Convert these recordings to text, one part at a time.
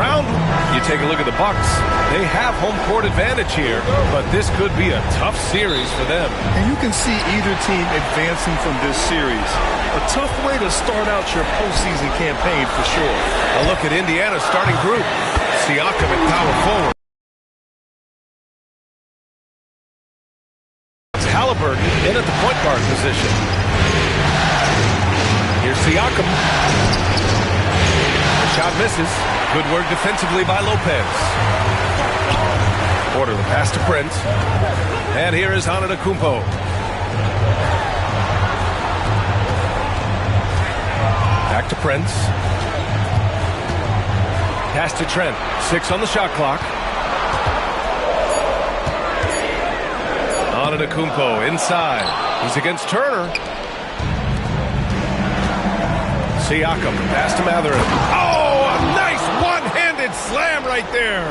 around. You take a look at the Bucks. They have home court advantage here, but this could be a tough series for them. And you can see either team advancing from this series. A tough way to start out your postseason campaign for sure. A look at Indiana's starting group. Siakam at power forward. It's Halliburton in at the point guard position. Here's Siakam. The shot misses. Good work defensively by Lopez. Porter the pass to Prince. And here is Antetokounmpo. Back to Prince. Pass to Trent. 6 on the shot clock. Antetokounmpo inside. He's against Turner. Siakam. Pass to Mathurin. Oh, a nice one-handed slam right there.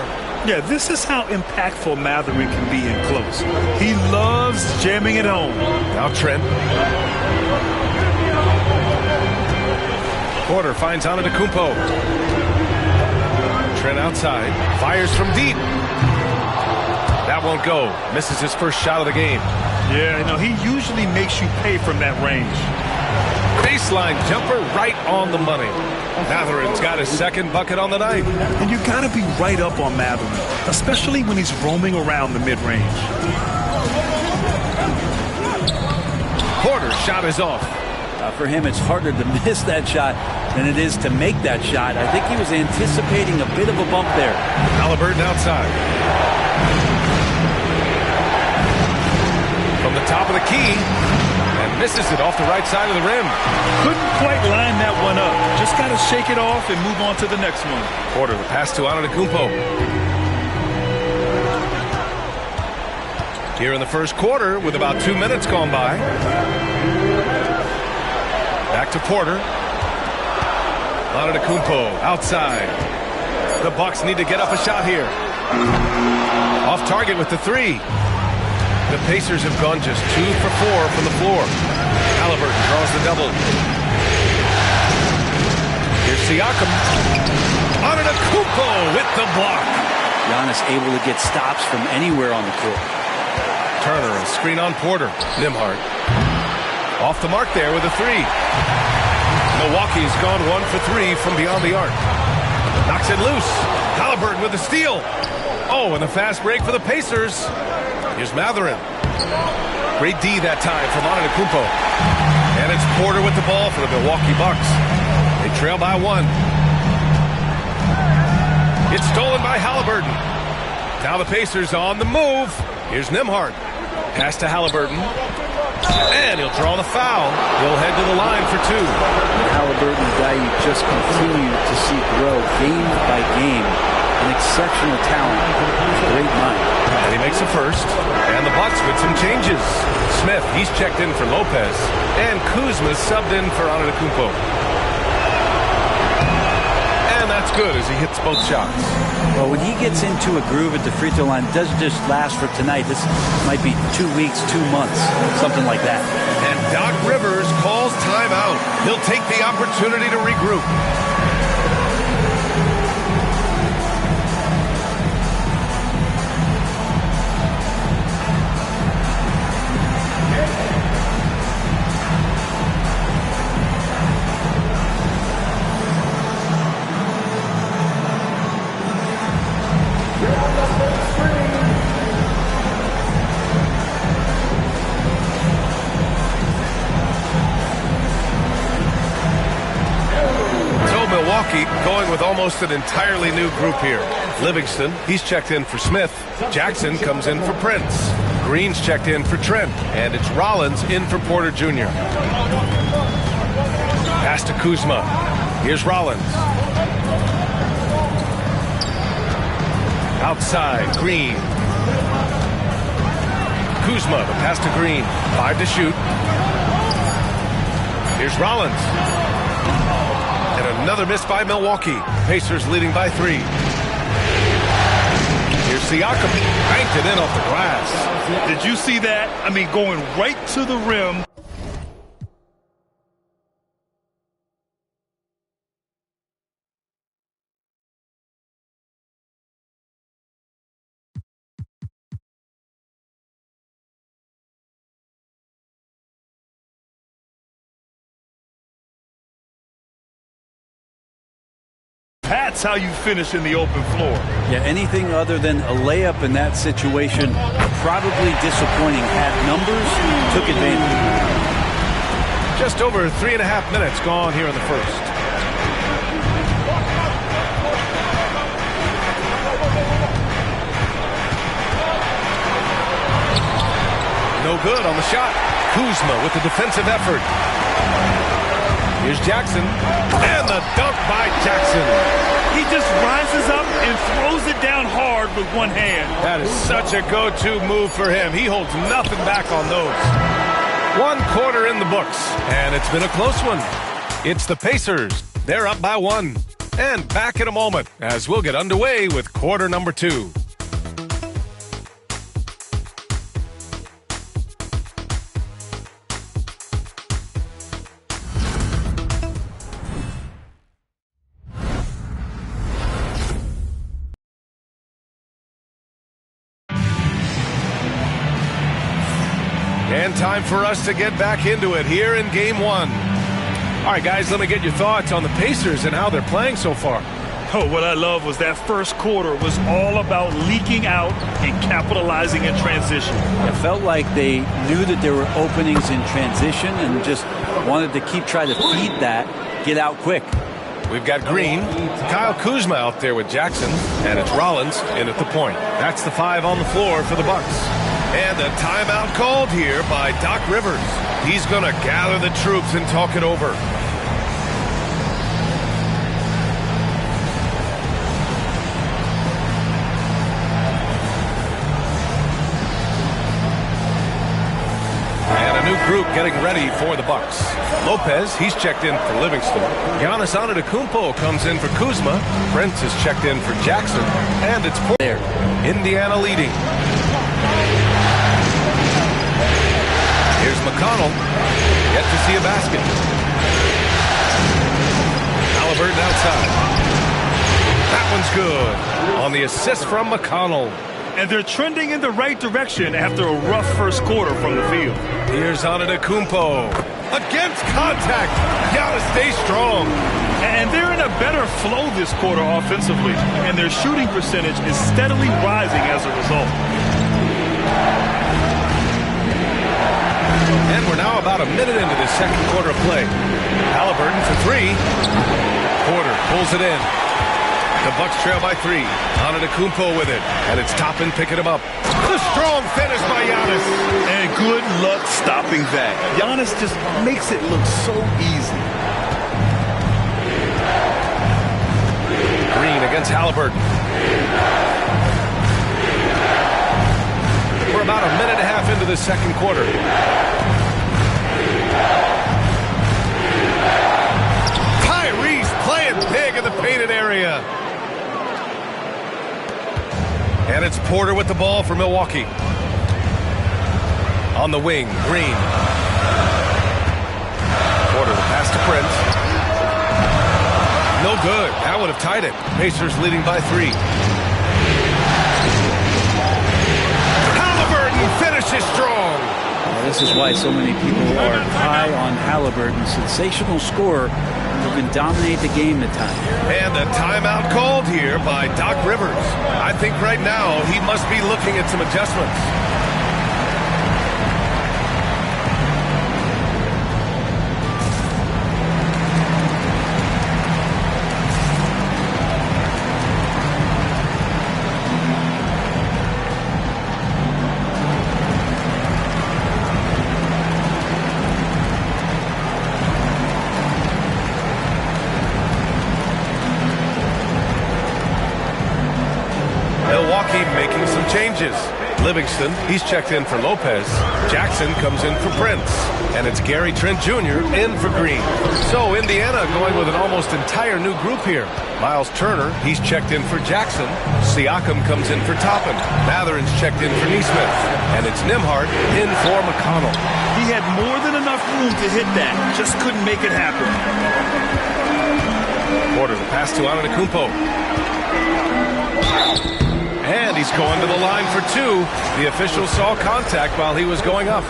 Yeah, this is how impactful Mathurin can be in close. He loves jamming it home. Now Trent. Porter finds Antetokounmpo. Trent outside. Fires from deep. That won't go. Misses his first shot of the game. Yeah, you know, he usually makes you pay from that range. Baseline jumper right on the money. Mathurin's got his second bucket on the night. And you got to be right up on Mathurin, especially when he's roaming around the mid-range. Porter's shot is off. For him, it's harder to miss that shot than it is to make that shot. I think he was anticipating a bit of a bump there. Halliburton outside. From the top of the key. And misses it off the right side of the rim. Couldn't quite line that one up. Just got to shake it off and move on to the next one. Porter, the pass to Antetokounmpo. Here in the first quarter with about 2 minutes gone by. Back to Porter. Antetokounmpo outside. The Bucks need to get up a shot here. Off target with the three. The Pacers have gone just 2 for 4 from the floor. Halliburton draws the double. Here's Siakam. Antetokounmpo with the block. Giannis able to get stops from anywhere on the court. Turner, a screen on Porter. Nembhard. Off the mark there with a three. Milwaukee's gone 1 for 3 from beyond the arc. Knocks it loose. Halliburton with the steal. Oh, and a fast break for the Pacers. Here's Mathurin. Great D that time from Antetokounmpo. And it's Porter with the ball for the Milwaukee Bucks. They trail by 1. It's stolen by Halliburton. Now the Pacers on the move. Here's Nembhard. Pass to Halliburton. And he'll draw the foul. He'll head to the line for 2. Halliburton, a guy you just continue to see grow game by game. An exceptional talent. Great mind. And he makes a first. And the Bucks with some changes. Smith, he's checked in for Lopez. And Kuzma subbed in for Antetokounmpo. And that's good as he hits both shots. Well, when he gets into a groove at the free throw line, it doesn't just last for tonight. This might be 2 weeks, 2 months, something like that. And Doc Rivers calls timeout. He'll take the opportunity to regroup. Milwaukee going with almost an entirely new group here. Livingston, he's checked in for Smith. Jackson comes in for Prince. Green's checked in for Trent. And it's Rollins in for Porter Jr. Pass to Kuzma. Here's Rollins. Outside, Green. Kuzma, the pass to Green. 5 to shoot. Here's Rollins. And another miss by Milwaukee. Pacers leading by 3. Here's Siakam. Banked it in off the glass. Did you see that? I mean, going right to the rim. That's how you finish in the open floor. Yeah, anything other than a layup in that situation, probably disappointing. Had numbers, took advantage. Just over 3.5 minutes gone here in the first. No good on the shot. Kuzma with the defensive effort. Here's Jackson. And the dunk by Jackson. He just rises up and throws it down hard with one hand. That is such a go-to move for him. He holds nothing back on those. 1 quarter in the books, and it's been a close one. It's the Pacers. They're up by 1. And back in a moment as we'll get underway with quarter number 2. And time for us to get back into it here in game 1. All right, guys, let me get your thoughts on the Pacers and how they're playing so far. Oh, what I love was that first quarter was all about leaking out and capitalizing in transition. It felt like they knew that there were openings in transition and just wanted to keep trying to feed that, get out quick. We've got Green, Kyle Kuzma out there with Jackson, and it's Rollins in at the point. That's the 5 on the floor for the Bucks. And a timeout called here by Doc Rivers. He's going to gather the troops and talk it over. And a new group getting ready for the Bucks. Lopez, he's checked in for Livingston. Giannis Antetokounmpo comes in for Kuzma. Prince is checked in for Jackson. And it's there. Indiana leading. Here's McConnell. Yet to see a basket. Halliburton outside. That one's good. On the assist from McConnell. And they're trending in the right direction after a rough first quarter from the field. Here's Antetokounmpo. Against contact. Giannis stays strong. And they're in a better flow this quarter offensively. And their shooting percentage is steadily rising as a result. And we're now about a minute into this second quarter of play. Halliburton for 3. Porter pulls it in. The Bucks trail by 3. Antetokounmpo with it. And it's Toppin picking him up. The strong finish by Giannis. And good luck stopping that. Giannis just makes it look so easy. Green against Halliburton. We're about a minute and a half into this second quarter. Tyrese playing big in the painted area. And it's Porter with the ball for Milwaukee. On the wing, Green. Porter, the pass to Prince. No good. That would have tied it. Pacers leading by 3. Finishes strong. This is why so many people are high on Halliburton. Sensational scorer who can dominate the game at times. And a timeout called here by Doc Rivers. I think right now he must be looking at some adjustments. Milwaukee making some changes. Livingston, he's checked in for Lopez. Jackson comes in for Prince. And it's Gary Trent Jr. in for Green. So Indiana going with an almost entire new group here. Miles Turner, he's checked in for Jackson. Siakam comes in for Toppin. Matherin's checked in for Nesmith. And it's Nembhard in for McConnell. He had more than enough room to hit that. Just couldn't make it happen. Porter, the pass to Antetokounmpo. And he's going to the line for 2. The official saw contact while he was going up.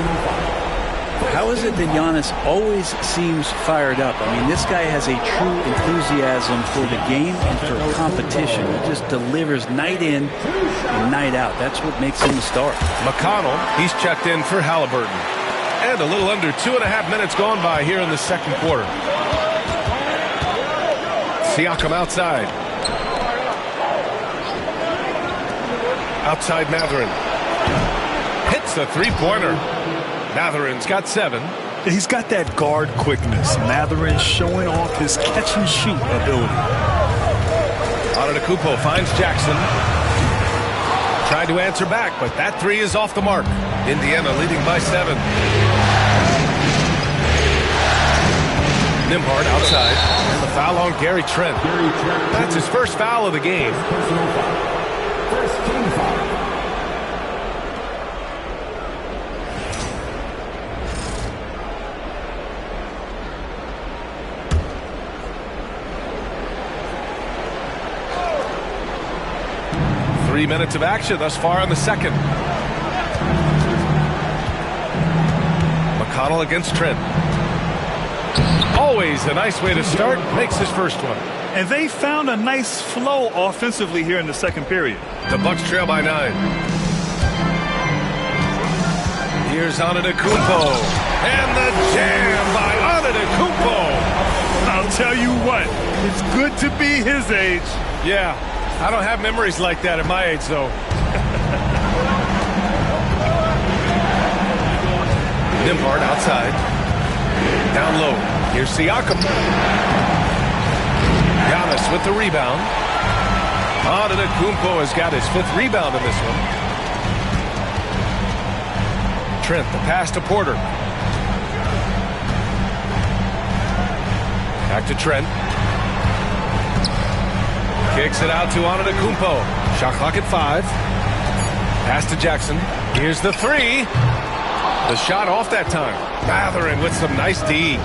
How is it that Giannis always seems fired up? I mean, this guy has a true enthusiasm for the game and for competition. He just delivers night in and night out. That's what makes him a star. McConnell, he's checked in for Halliburton. And a little under 2.5 minutes gone by here in the second quarter. Siakam outside. Outside Mathurin. Hits the three-pointer. Mathurin's got 7. He's got that guard quickness. Mathurin showing off his catch-and-shoot ability. Antetokounmpo finds Jackson. Tried to answer back, but that 3 is off the mark. Indiana leading by 7. Nembhard outside. And the foul on Gary Trent. That's his first foul of the game. First team foul. 3 minutes of action thus far in the second. McConnell against Trent. Always a nice way to start. Makes his first one. And they found a nice flow offensively here in the second period. The Bucks trail by 9. Here's Antetokounmpo. And the jam by Antetokounmpo. I'll tell you what, it's good to be his age. Yeah, I don't have memories like that at my age, though. Nembhard outside. Down low. Here's Siakam. Giannis with the rebound. Antetokounmpo has got his 5th rebound in this one. Trent, the pass to Porter. Back to Trent. Kicks it out to Antetokounmpo. Shot clock at 5. Pass to Jackson. Here's the 3. The shot off that time. Mathurin with some nice D.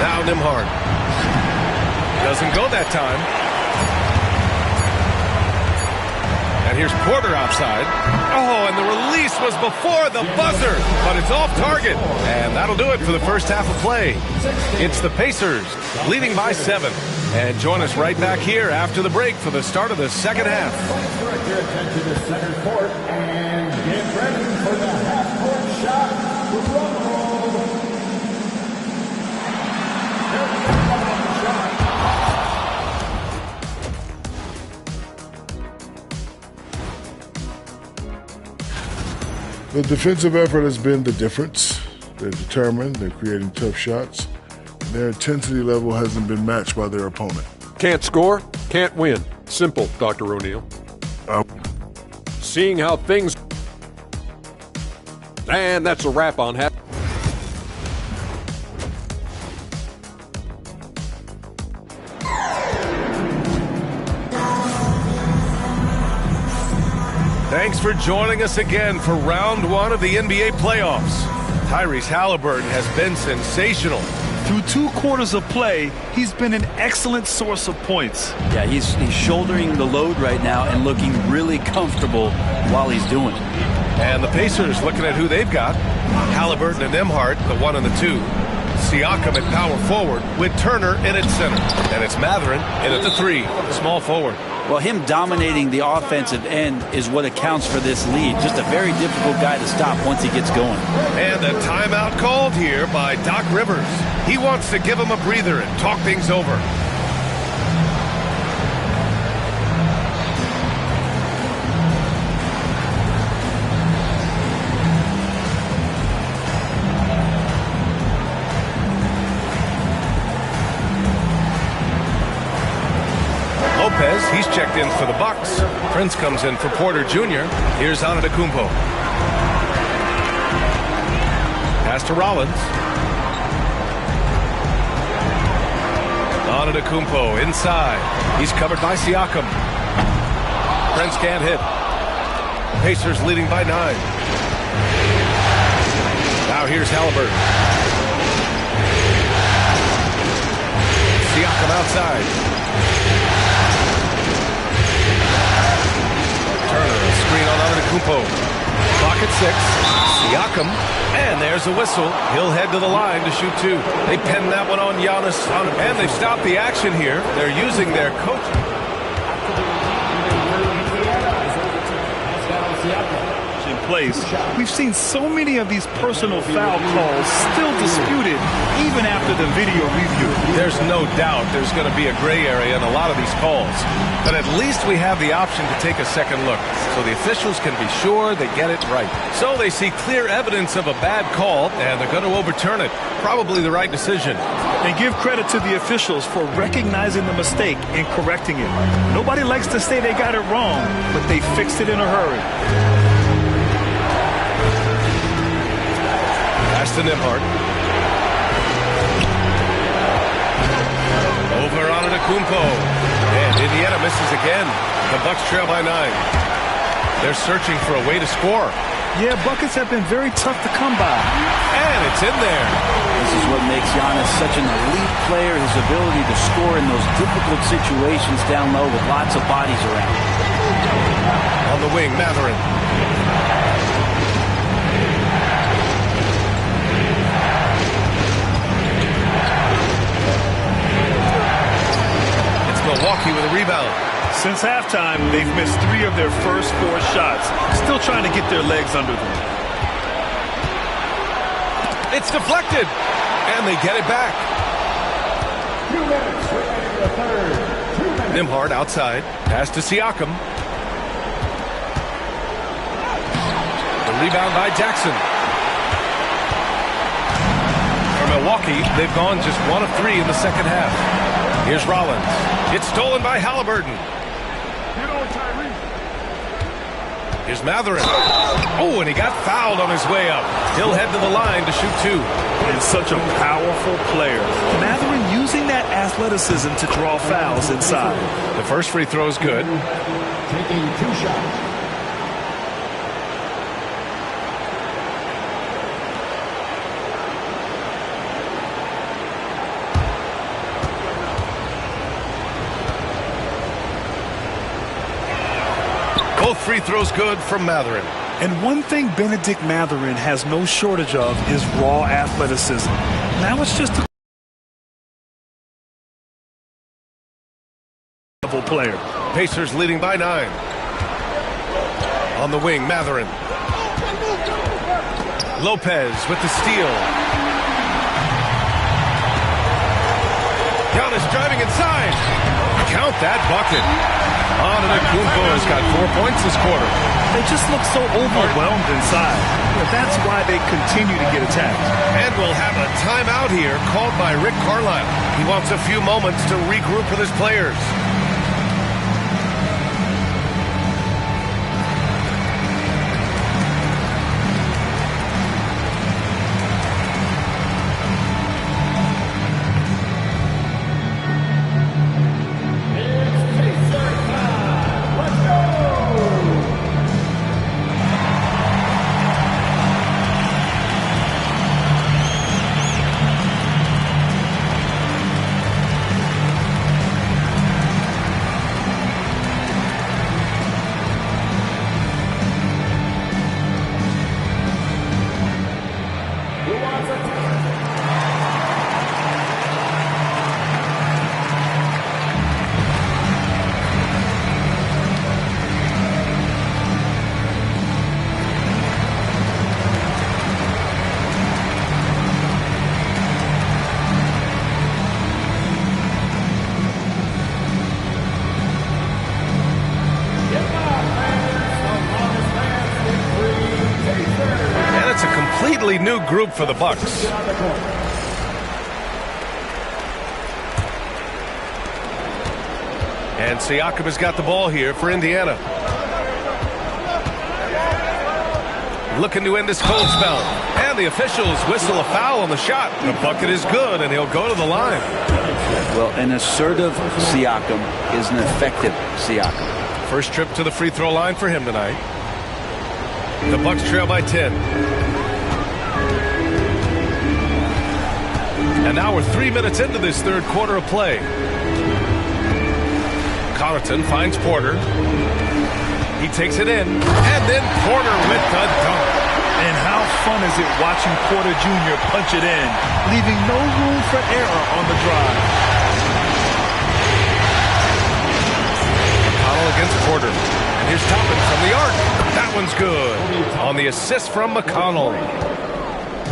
Now Nembhard. Doesn't go that time. And here's Porter outside. Oh, and the release was before the buzzer, but it's off target. And that'll do it for the first half of play. It's the Pacers leading by 7. And join us right back here after the break for the start of the second half. Direct your attention to center court and get ready for the half-court shot. The defensive effort has been the difference. They're determined, they're creating tough shots. Their intensity level hasn't been matched by their opponent. Can't score, can't win. Simple, Dr. O'Neill. Seeing how things... And that's a wrap on half. Thanks for joining us again for round 1 of the NBA playoffs. Tyrese Halliburton has been sensational. Through 2 quarters of play, he's been an excellent source of points. Yeah, he's shouldering the load right now and looking really comfortable while he's doing it. And the Pacers looking at who they've got. Halliburton and Nembhard, the 1 and the 2. Siakam at power forward with Turner in at center. And it's Mathurin in at the 3, small forward. Well, him dominating the offensive end is what accounts for this lead. Just a very difficult guy to stop once he gets going. And a timeout called here by Doc Rivers. He wants to give him a breather and talk things over. Lopez, he's checked in for the Bucks. Prince comes in for Porter Jr. Here's Antetokounmpo. Pass to Rollins. Antetokounmpo inside. He's covered by Siakam. Prince can't hit. Pacers leading by 9. Now here's Halliburton. Siakam outside. Turner, a screen on Antetokounmpo. Clock Bucket 6. Siakam. And there's a whistle. He'll head to the line to shoot 2. They pin that one on Giannis. And they've stopped the action here. They're using their coach. In place. We've seen so many of these personal foul calls still disputed even after the video review. There's no doubt there's going to be a gray area in a lot of these calls. But at least we have the option to take a second look so the officials can be sure they get it right. So they see clear evidence of a bad call and they're going to overturn it. Probably the right decision. And give credit to the officials for recognizing the mistake and correcting it. Nobody likes to say they got it wrong, but they fixed it in a hurry. Pass to Nimhart. Over on Antetokounmpo. And Indiana misses again. The Bucks trail by 9. They're searching for a way to score. Yeah, buckets have been very tough to come by. And it's in there. This is what makes Giannis such an elite player, his ability to score in those difficult situations down low with lots of bodies around. On the wing, Matherin. Milwaukee with a rebound. Since halftime, they've missed 3 of their first 4 shots. Still trying to get their legs under them. It's deflected, and they get it back. 2 minutes remaining in the third. 2 minutes. Nimhart outside. Pass to Siakam. The rebound by Jackson. For Milwaukee, they've gone just 1 of 3 in the second half. Here's Rollins. It's stolen by Halliburton. Here's Matherin. Oh, and he got fouled on his way up. He'll head to the line to shoot 2. And such a powerful player. Matherin using that athleticism to draw fouls inside. The first free throw is good. Taking 2 shots. Both free throws good from Matherin. And one thing Benedict Matherin has no shortage of is raw athleticism. Now it's just a level player. Pacers leading by 9. On the wing, Matherin. Lopez with the steal. Giannis driving inside. Count that bucket. Antetokounmpo has got 4 points this quarter. They just look so overwhelmed inside. But that's why they continue to get attacked. And we'll have a timeout here called by Rick Carlisle. He wants a few moments to regroup with his players. Completely new group for the Bucks. And Siakam has got the ball here for Indiana. Looking to end this cold spell. And the officials whistle a foul on the shot. The bucket is good, and he'll go to the line. Well, an assertive Siakam is an effective Siakam. First trip to the free throw line for him tonight. The Bucks trail by 10. And now we're 3 minutes into this third quarter of play. Connaughton finds Porter. He takes it in, and then Porter with the dunk. And how fun is it watching Porter Jr. punch it in, leaving no room for error on the drive. McConnell against Porter. And here's Toppin from the arc. That one's good. On the assist from McConnell.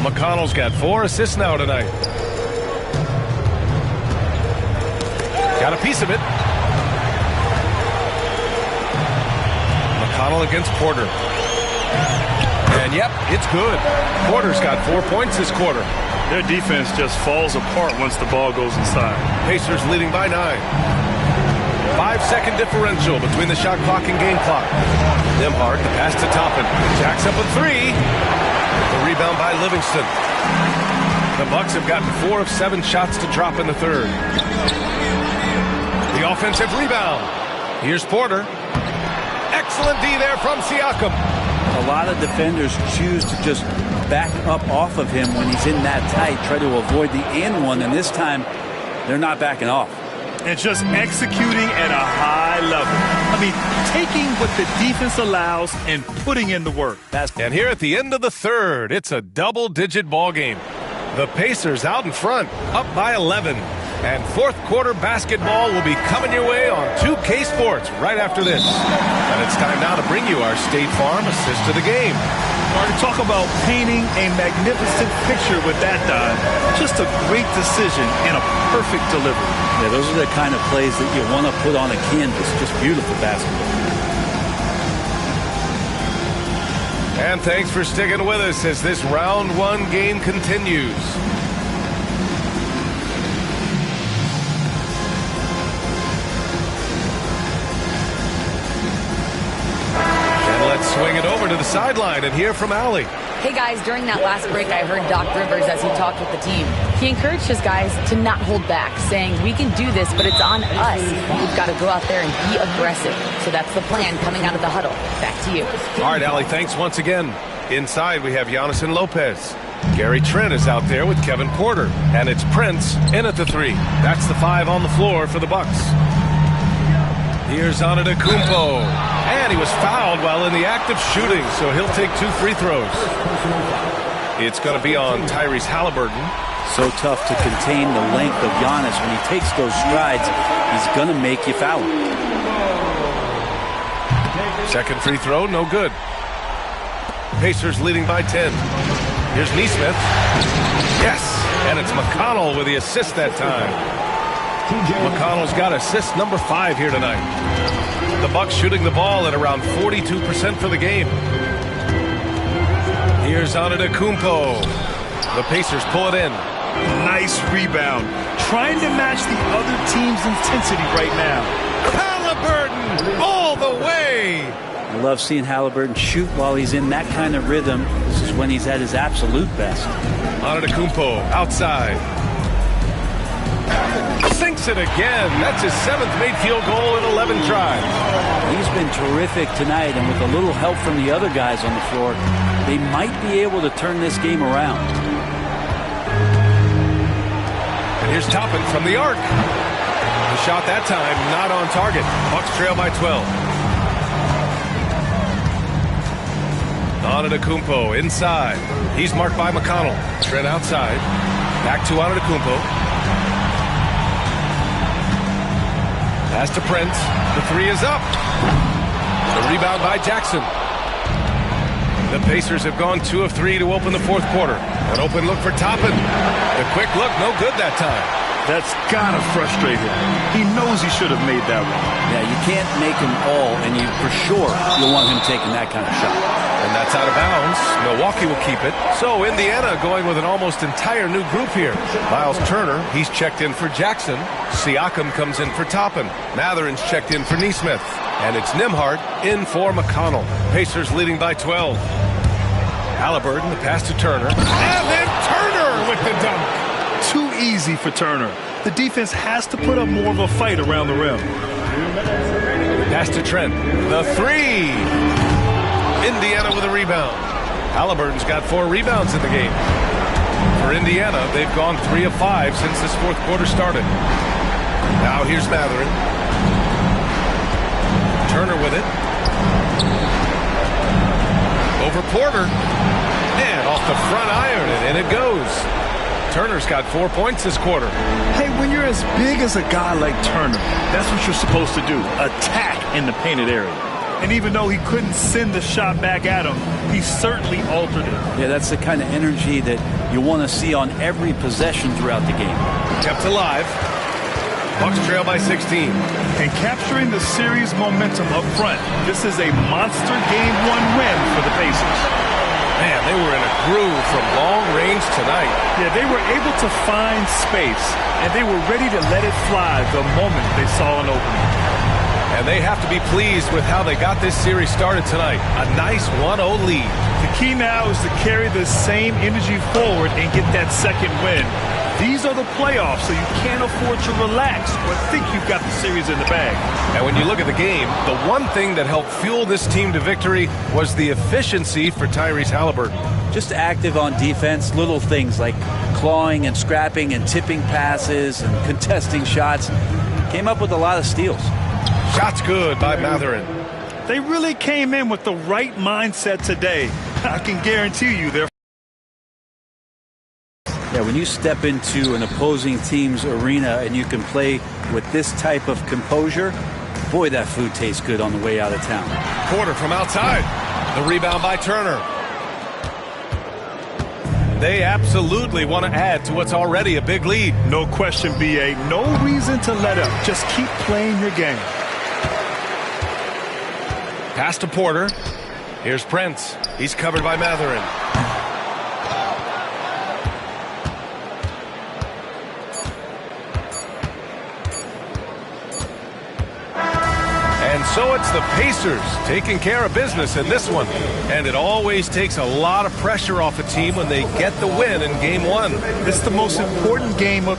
McConnell's got 4 assists now tonight. Got a piece of it. McConnell against Porter. And yep, it's good. Porter's got 4 points this quarter. Their defense just falls apart once the ball goes inside. Pacers leading by 9. 5-second differential between the shot clock and game clock. Nembhard, the pass to Toppin. Jacks up a 3. The rebound by Livingston. The Bucks have gotten 4 of 7 shots to drop in the third. The offensive rebound. Here's Porter. Excellent D there from Siakam. A lot of defenders choose to just back up off of him when he's in that tight, try to avoid the and one, and this time they're not backing off. And just executing at a high level. I mean, taking what the defense allows and putting in the work. And here at the end of the third, it's a double-digit ball game. The Pacers out in front, up by 11. And fourth quarter basketball will be coming your way on 2K Sports right after this. And it's time now to bring you our State Farm assist of the game. Talk about painting a magnificent picture with that dive. Just a great decision and a perfect delivery. Yeah, those are the kind of plays that you want to put on a canvas. Just beautiful basketball. And thanks for sticking with us as this round 1 game continues. Swing it over to the sideline and hear from Allie. Hey guys, during that last break I heard Doc Rivers as he talked with the team. He encouraged his guys to not hold back, saying we can do this, but it's on us. We've got to go out there and be aggressive. So that's the plan coming out of the huddle. Back to you. All right, Allie, thanks once again. Inside we have Giannis and Lopez. Gary Trent is out there with Kevin Porter. And it's Prince in at the 3. That's the 5 on the floor for the Bucks. Here's Antetokounmpo. And he was fouled while in the act of shooting, so he'll take 2 free throws. It's going to be on Tyrese Halliburton. So tough to contain the length of Giannis. When he takes those strides, he's going to make you foul. Second free throw, no good. Pacers leading by 10. Here's Nesmith. Yes, and it's McConnell with the assist that time. McConnell's got assist number 5 here tonight. The Bucks shooting the ball at around 42% for the game. Here's Antetokounmpo. The Pacers pull it in. Nice rebound. Trying to match the other team's intensity right now. Halliburton all the way. I love seeing Halliburton shoot while he's in that kind of rhythm. This is when he's at his absolute best. Antetokounmpo outside. Sinks it again. That's his 7th made field goal in 11 tries. He's been terrific tonight, and with a little help from the other guys on the floor, they might be able to turn this game around. And here's Toppin from the arc. The shot that time not on target. Bucks trail by 12. Antetokounmpo inside. He's marked by McConnell. Trent outside. Back to Antetokounmpo. Pass to Prince. The 3 is up. The rebound by Jackson. The Pacers have gone 2 of 3 to open the fourth quarter. An open look for Toppin. The quick look, no good that time. That's gotta frustrate him. He knows he should have made that one. Yeah, you can't make him all, and you for sure you'll want him taking that kind of shot. And that's out of bounds. Milwaukee will keep it. So Indiana going with an almost entire new group here. Miles Turner, he's checked in for Jackson. Siakam comes in for Toppin. Matherin's checked in for Nesmith. And it's Nembhard in for McConnell. Pacers leading by 12. Halliburton, the pass to Turner. And then Turner with the dunk. Too easy for Turner. The defense has to put up more of a fight around the rim. Pass to Trent. The 3. Indiana with a rebound. Halliburton's got 4 rebounds in the game. For Indiana, they've gone 3 of 5 since this fourth quarter started. Now here's Matherin. Turner with it. Over Porter. And off the front iron, and in it goes. Turner's got 4 points this quarter. Hey, when you're as big as a guy like Turner, that's what you're supposed to do. Attack in the painted area. And even though he couldn't send the shot back at him, he certainly altered it. Yeah, that's the kind of energy that you want to see on every possession throughout the game. Kept alive. Bucks trail by 16. And capturing the series momentum up front, this is a monster game-1 win for the Pacers. Man, they were in a groove from long range tonight. Yeah, they were able to find space, and they were ready to let it fly the moment they saw an opening. And they have to be pleased with how they got this series started tonight. A nice 1-0 lead. The key now is to carry the same energy forward and get that second win. These are the playoffs, so you can't afford to relax or think you've got the series in the bag. And when you look at the game, the one thing that helped fuel this team to victory was the efficiency for Tyrese Halliburton. Just active on defense, little things like clawing and scrapping and tipping passes and contesting shots. Came up with a lot of steals. Shots good by Matherin. They really came in with the right mindset today. I can guarantee you they're... Yeah, when you step into an opposing team's arena and you can play with this type of composure, boy, that food tastes good on the way out of town. Porter from outside. The rebound by Turner. They absolutely want to add to what's already a big lead. No question, B.A. No reason to let up. Just keep playing your game. Pass to Porter. Here's Prince. He's covered by Matherin. And so it's the Pacers taking care of business in this one. And it always takes a lot of pressure off a team when they get the win in Game 1. It's the most important game of